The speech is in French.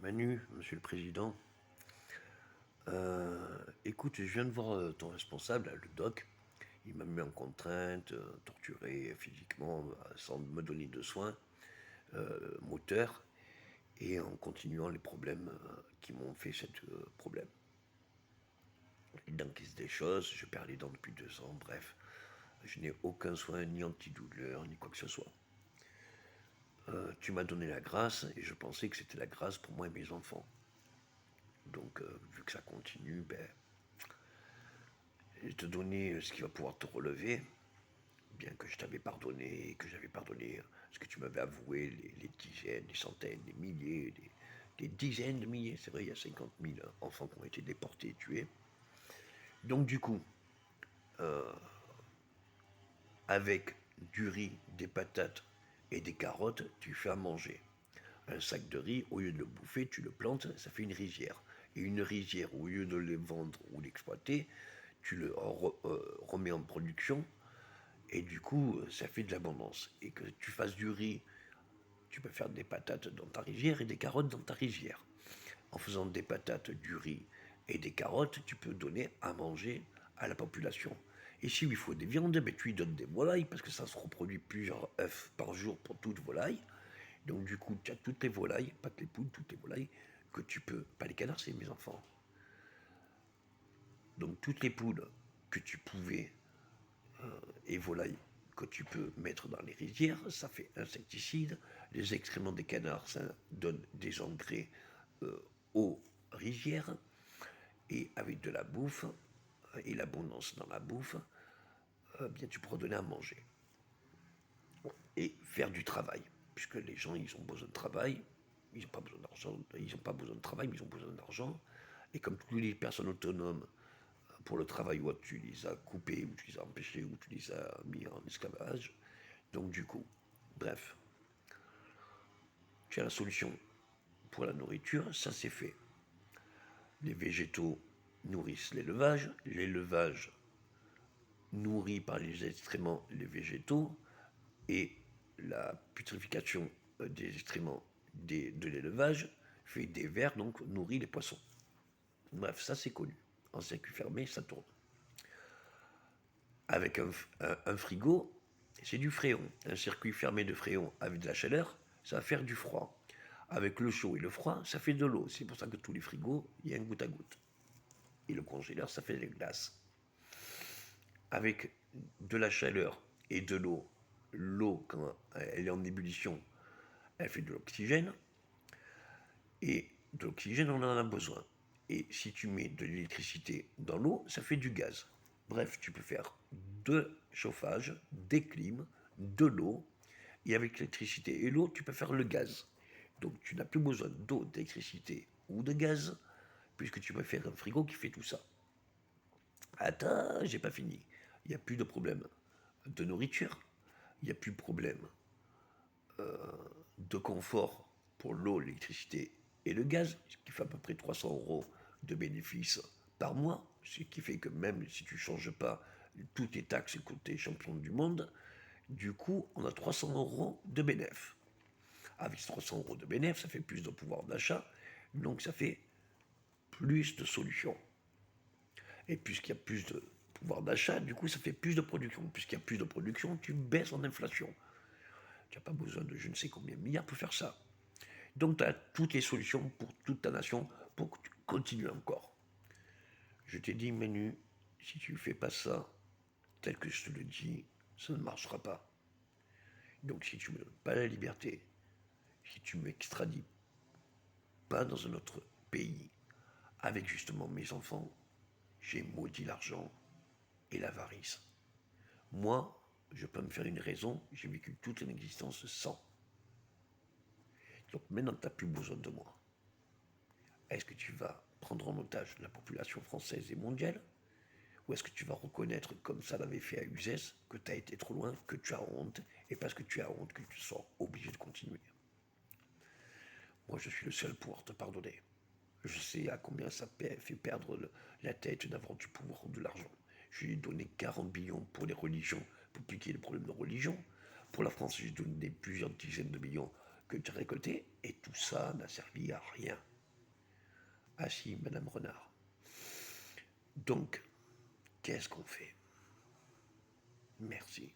Manu, monsieur le président, écoute, je viens de voir ton responsable, là, le doc. Il m'a mis en contrainte, torturé physiquement, sans me donner de soins moteurs, et en continuant les problèmes qui m'ont fait ce problème. Les dents qui se déchaussent, je perds les dents depuis 2 ans, bref. Je n'ai aucun soin, ni antidouleur, ni quoi que ce soit. Tu m'as donné la grâce, et je pensais que c'était la grâce pour moi et mes enfants. Donc, vu que ça continue, ben, je vais te donner ce qui va pouvoir te relever, bien que je t'avais pardonné, que j'avais pardonné ce que tu m'avais avoué, les dizaines, les centaines, les milliers, les dizaines de milliers. C'est vrai, il y a 50 000 enfants qui ont été déportés et tués. Donc du coup, avec du riz, des patates et des carottes, tu fais à manger. Un sac de riz, au lieu de le bouffer, tu le plantes, ça fait une rizière. Et une rizière, au lieu de les vendre ou l'exploiter, tu le remets en production. Et du coup, ça fait de l'abondance. Et que tu fasses du riz, tu peux faire des patates dans ta rizière et des carottes dans ta rizière. En faisant des patates, du riz et des carottes, tu peux donner à manger à la population. Et si il faut des viandes, ben, tu lui donnes des volailles, parce que ça se reproduit plusieurs œufs par jour pour toute volaille. Donc du coup, tu as toutes les volailles, pas que les poules, toutes les volailles, que tu peux, pas les canards, c'est mes enfants. Donc toutes les poules que tu pouvais et volailles que tu peux mettre dans les rizières, ça fait insecticide. Les excréments des canards, ça donne des engrais aux rizières. Et avec de la bouffe et l'abondance dans la bouffe, bien tu pourras donner à manger. Et faire du travail. Puisque les gens, ils ont besoin de travail. Ils n'ont pas besoin d'argent. Ils n'ont pas besoin de travail, mais ils ont besoin d'argent. Et comme toutes les personnes autonomes, pour le travail, ou tu les as coupés, ou tu les as empêchés, ou tu les as mis en esclavage. Donc du coup, bref, tu as la solution pour la nourriture, ça c'est fait. Les végétaux nourrissent l'élevage nourrit par les excréments les végétaux, et la putréfaction des excréments de l'élevage fait des vers, donc nourrit les poissons. Bref, ça c'est connu. En circuit fermé, ça tourne. Avec un frigo, c'est du fréon. Un circuit fermé de fréon avec de la chaleur, ça va faire du froid. Avec le chaud et le froid, ça fait de l'eau. C'est pour ça que tous les frigos, il y a un goutte à goutte. Et le congélateur, ça fait des glaces. Avec de la chaleur et de l'eau, l'eau, quand elle est en ébullition, elle fait de l'oxygène. Et de l'oxygène, on en a besoin. Et si tu mets de l'électricité dans l'eau, ça fait du gaz. Bref, tu peux faire de chauffage, des clims, de l'eau. Et avec l'électricité et l'eau, tu peux faire le gaz. Donc tu n'as plus besoin d'eau, d'électricité ou de gaz, puisque tu peux faire un frigo qui fait tout ça. Attends, j'ai pas fini. Il n'y a plus de problème de nourriture. Il n'y a plus de problème de confort pour l'eau, l'électricité et le gaz, ce qui fait à peu près 300 euros de bénéfices par mois, ce qui fait que même si tu ne changes pas toutes tes taxes côté champion du monde, du coup, on a 300 euros de bénéfices. Avec 300 euros de bénéfices, ça fait plus de pouvoir d'achat, donc ça fait plus de solutions. Et puisqu'il y a plus de pouvoir d'achat, du coup, ça fait plus de production. Puisqu'il y a plus de production, tu baisses en inflation. Tu n'as pas besoin de je ne sais combien de milliards pour faire ça. Donc tu as toutes les solutions pour toute ta nation pour que tu continues encore. Je t'ai dit, Manu, si tu ne fais pas ça, tel que je te le dis, ça ne marchera pas. Donc si tu ne me donnes pas la liberté, si tu ne m'extradies pas dans un autre pays, avec justement mes enfants, j'ai maudit l'argent et l'avarice. Moi, je peux me faire une raison, j'ai vécu toute une existence sans. Donc maintenant tu n'as plus besoin de moi. Est-ce que tu vas prendre en otage la population française et mondiale? Ou est-ce que tu vas reconnaître, comme ça l'avait fait à Uzès, que tu as été trop loin, que tu as honte, et parce que tu as honte que tu sois obligé de continuer? Moi, je suis le seul pour te pardonner. Je sais à combien ça fait perdre la tête d'avoir du pouvoir ou de l'argent. Je lui ai donné 40 millions pour les religions, pour plus qu'il y ait des problèmes de religion. Pour la France, j'ai donné plusieurs dizaines de millions que tu as récoltés, et tout ça n'a servi à rien. Ah si, Madame Renard. Donc, qu'est-ce qu'on fait? Merci.